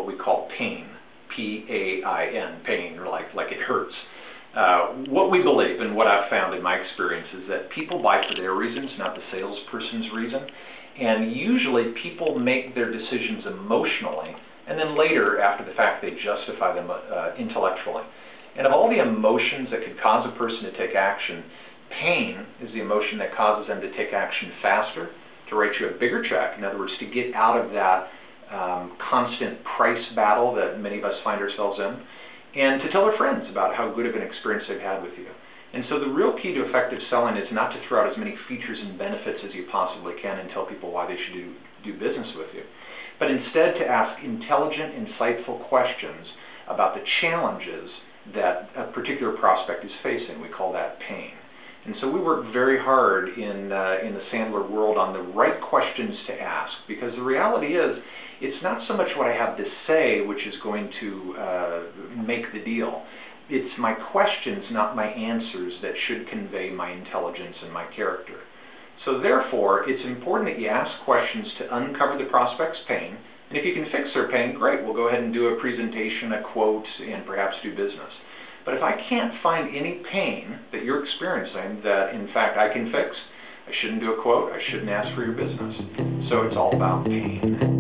what we call pain, P-A-I-N, pain, or like it hurts. What we believe and what I've found in my experience is that people buy for their reasons, not the salesperson's reason. And usually people make their decisions emotionally, and then later, after the fact, they justify them intellectually. And of all the emotions that could cause a person to take action, pain is the emotion that causes them to take action faster, to write you a bigger check. In other words, to get out of that constant price battle that many of us find ourselves in, and to tell their friends about how good of an experience they've had with you. And so the real key to effective selling is not to throw out as many features and benefits as you possibly can and tell people why they should do business with you, but instead to ask intelligent, insightful questions about the challenges that a particular prospect is facing. We call that pain. And so we work very hard in the Sandler world on the right questions to ask, because the reality is it's not so much what I have to say which is going to make the deal. It's my questions, not my answers, that should convey my intelligence and my character. So therefore, it's important that you ask questions to uncover the prospect's pain, and if you can fix their pain, great, we'll go ahead and do a presentation, a quote, and perhaps do business. But if I can't find any pain that you're experiencing that, in fact, I can fix, I shouldn't do a quote, I shouldn't ask for your business. So it's all about pain.